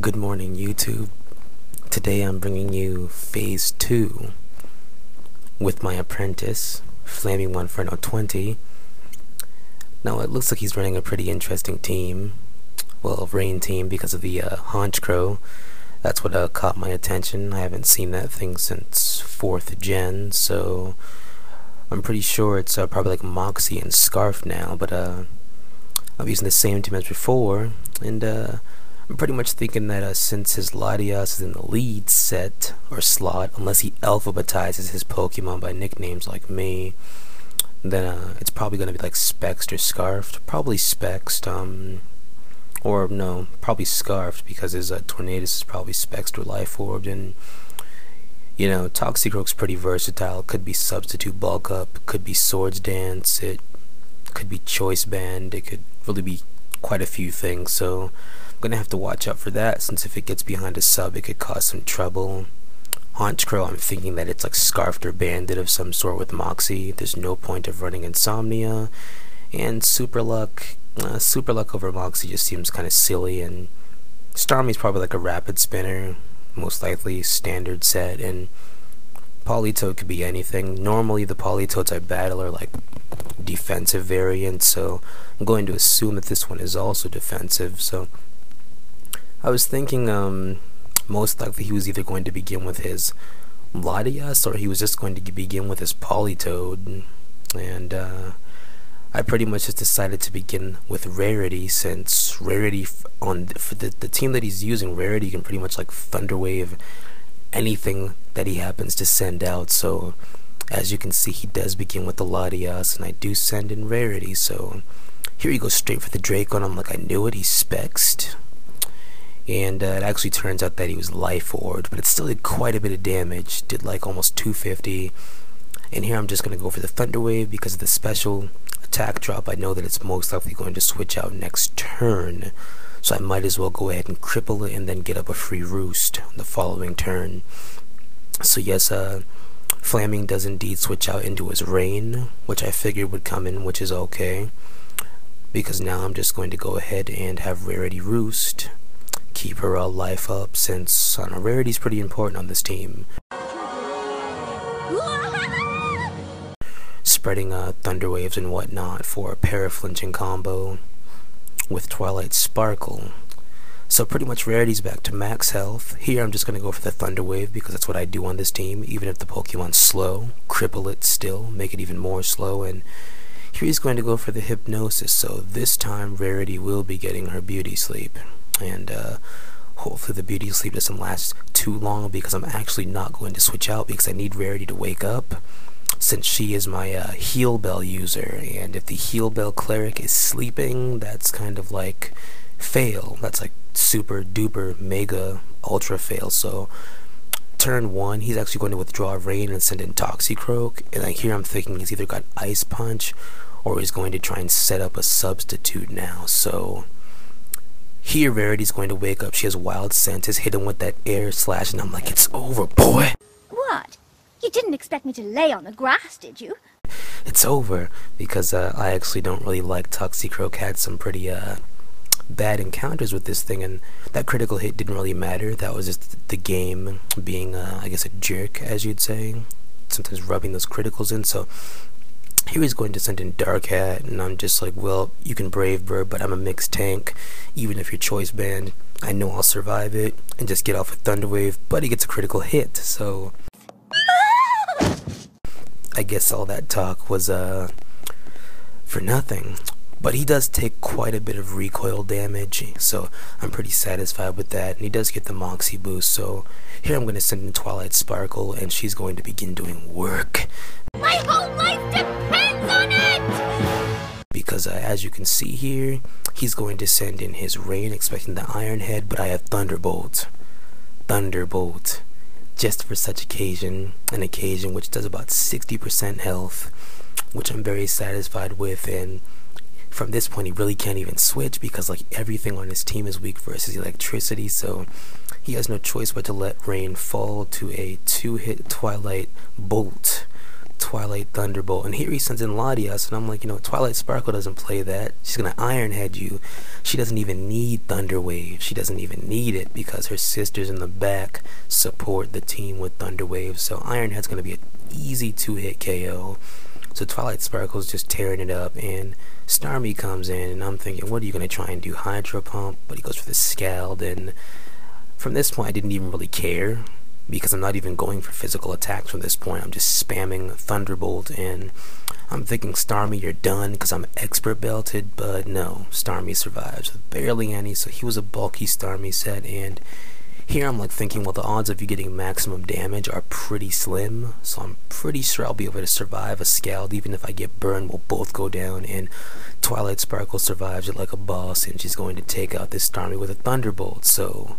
Good morning, YouTube. Today I'm bringing you Phase 2 with my apprentice, FlamingMonferno20. Now it looks like he's running a pretty interesting team. Well, rain team because of the Haunch Crow. That's what caught my attention. I haven't seen that thing since 4th gen, so I'm pretty sure it's probably like Moxie and Scarf now, but I'm using the same team as before, and I'm pretty much thinking that since his Latias is in the lead set or slot, unless he alphabetizes his Pokemon by nicknames like me, then it's probably going to be like Spexed or Scarfed. Probably Spexed, or no, probably Scarfed, because his Tornadus is probably Spexed or Life Orbed, and you know, Toxicroak's pretty versatile. It could be Substitute Bulk Up, it could be Swords Dance, it could be Choice Band, it could really be quite a few things, so I'm gonna have to watch out for that, since if it gets behind a sub it could cause some trouble. Haunch Crow, I'm thinking that it's like Scarfed or Banded of some sort with Moxie. There's no point of running Insomnia, and Super Luck over Moxie just seems kind of silly, and Starmie's probably like a Rapid Spinner, most likely standard set, and Politoed could be anything. Normally the Politoads I battle are like defensive variants, so I'm going to assume that this one is also defensive. So I was thinking most likely he was either going to begin with his Latias or he was just going to begin with his Politoed, and I pretty much just decided to begin with Rarity, since Rarity for the team that he's using, Rarity can pretty much like Thunderwave anything that he happens to send out. So as you can see, he does begin with the Latias, and I do send in Rarity. So here he goes straight for the Draco, and I'm like, I knew it, he's Spexed. And it actually turns out that he was Life Orbed, but it still did quite a bit of damage, did like almost 250. And here I'm just going to go for the Thunder Wave because of the special attack drop. I know that it's most likely going to switch out next turn, so I might as well go ahead and cripple it and then get up a free Roost the following turn. So yes, Flaming does indeed switch out into his Rain, which I figured would come in, which is okay, because now I'm just going to go ahead and have Rarity Roost, keep her life up, since I don't know, Rarity's pretty important on this team. Spreading Thunder Waves and whatnot for a Paraflinching combo with Twilight Sparkle. So pretty much Rarity's back to max health. Here I'm just going to go for the Thunder Wave because that's what I do on this team, even if the Pokemon's slow. Cripple it still, make it even more slow, and here he's going to go for the Hypnosis, so this time Rarity will be getting her Beauty Sleep. And hopefully the Beauty Sleep doesn't last too long, because I'm actually not going to switch out because I need Rarity to wake up, since she is my Heal Bell user, and if the Heal Bell Cleric is sleeping, that's kind of like fail. That's like super duper mega ultra fail. So turn 1 he's actually going to withdraw Rain and send in Toxicroak, and like here I'm thinking he's either got Ice Punch or he's going to try and set up a substitute now. So here Rarity's going to wake up. She has Wild Senses, hit him with that Air Slash, and I'm like, it's over, boy. What? You didn't expect me to lay on the grass, did you? It's over, because I actually don't really like Toxicroak. Had some pretty bad encounters with this thing, and that critical hit didn't really matter. That was just the game being, I guess, a jerk, as you'd say, sometimes rubbing those criticals in. So here he's going to send in Dark Hat, and I'm just like, well, you can Brave Bird, but I'm a mixed tank. Even if you're Choice Band, I know I'll survive it and just get off with Thunder Wave, but he gets a critical hit, so I guess all that talk was for nothing. But he does take quite a bit of recoil damage, so I'm pretty satisfied with that, and he does get the Moxie boost. So here I'm going to send in Twilight Sparkle, and she's going to begin doing work. My whole life depends on it! Because as you can see here, he's going to send in his Rain expecting the Iron Head, but I have Thunderbolt, just for such an occasion which does about 60% health, which I'm very satisfied with. And from this point he really can't even switch, because like everything on his team is weak versus electricity, so he has no choice but to let Rain fall to a 2-hit Twilight Bolt Twilight Thunderbolt, and here he sends in Latias, and I'm like, Twilight Sparkle doesn't play that. She's gonna Iron Head you. She doesn't even need Thunder Wave. She doesn't even need it because her sisters in the back support the team with Thunder Wave. So Iron Head's gonna be an easy 2-hit KO. So Twilight Sparkle's just tearing it up, and Starmie comes in, and I'm thinking, what are you gonna try and do? Hydro Pump? But he goes for the Scald, and from this point I didn't even really care, because I'm not even going for physical attacks from this point. I'm just spamming Thunderbolt, and I'm thinking, Starmie, you're done, because I'm expert belted, but no, Starmie survives with barely any, so he was a bulky Starmie set, and here I'm like thinking, well, the odds of you getting maximum damage are pretty slim, so I'm pretty sure I'll be able to survive a Scald. Even if I get burned, we'll both go down, and Twilight Sparkle survives it like a boss, and she's going to take out this Starmie with a Thunderbolt, so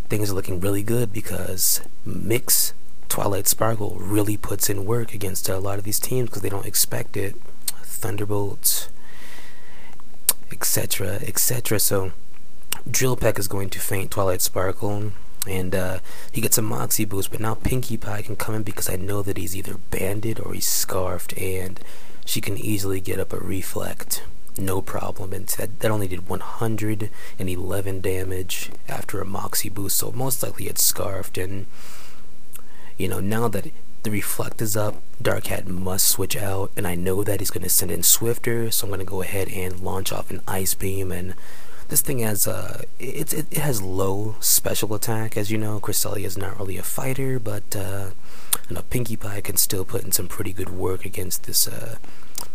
things are looking really good, because Mix Twilight Sparkle really puts in work against a lot of these teams because they don't expect it. Thunderbolt, etc., etc. So Drill Peck is going to feint Twilight Sparkle, and he gets a Moxie boost, but now Pinkie Pie can come in because I know that he's either banded or he's scarfed, and she can easily get up a Reflect. No problem, and that only did 111 damage after a Moxie boost, so most likely it's scarfed. And now that the Reflect is up, Dark Hat must switch out, and I know that he's going to send in Swifter, so I'm going to go ahead and launch off an Ice Beam. And this thing has it has low special attack, as you know. Cresselia is not really a fighter, but Pinkie Pie can still put in some pretty good work against this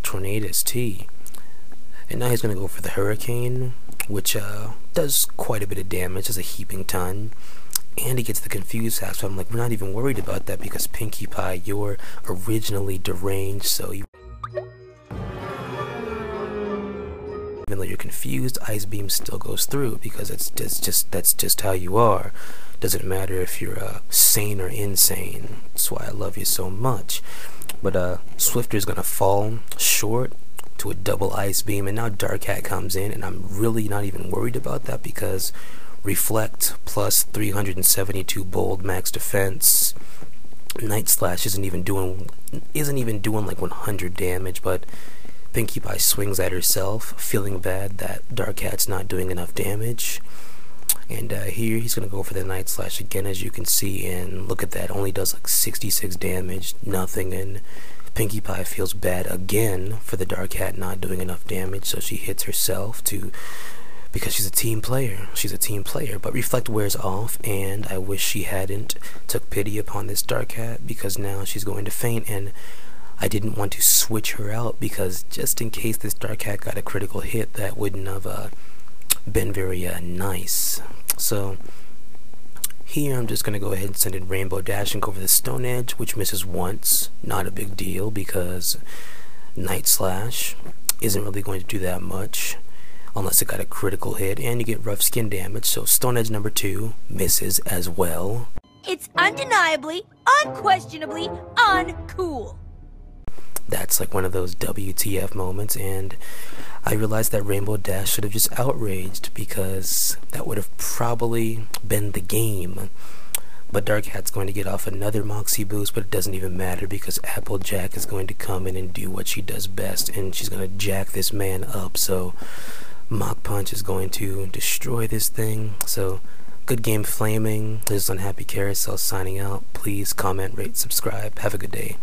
Tornadus T. And now he's going to go for the Hurricane, which does quite a bit of damage as a heaping ton. And he gets the Confused Hack, so I'm like, we're not even worried about that because Pinkie Pie, you're originally deranged, so even though you're confused, Ice Beam still goes through because that's just how you are. Doesn't matter if you're sane or insane. That's why I love you so much. But Swifter's going to fall short to a double Ice Beam, and now Dark Hat comes in, and I'm really not even worried about that because Reflect plus 372 bold max defense. Night Slash isn't even doing like 100 damage, but Pinkie Pie swings at herself, feeling bad that Dark Hat's not doing enough damage. And here he's gonna go for the Night Slash again, as you can see, and look at that, only does like 66 damage, nothing. And Pinkie Pie feels bad again for the Dark Hat not doing enough damage, so she hits herself because she's a team player. She's a team player, but Reflect wears off, and I wish she hadn't took pity upon this Dark Hat because now she's going to faint, and I didn't want to switch her out because just in case this Dark Hat got a critical hit, that wouldn't have been very nice. So here I'm just going to go ahead and send in Rainbow Dash and go for the Stone Edge, which misses once. Not a big deal because Night Slash isn't really going to do that much unless it got a critical hit, and you get rough skin damage, so Stone Edge number 2 misses as well. It's undeniably, unquestionably uncool. That's like one of those WTF moments, and I realized that Rainbow Dash should have just outraged because that would have probably been the game. But Dark Hat's going to get off another Moxie boost, but it doesn't even matter because Applejack is going to come in and do what she does best, and she's going to jack this man up. So Mach Punch is going to destroy this thing. So good game, Flaming. This is UnhappyCarousel signing out. Please comment, rate, subscribe. Have a good day.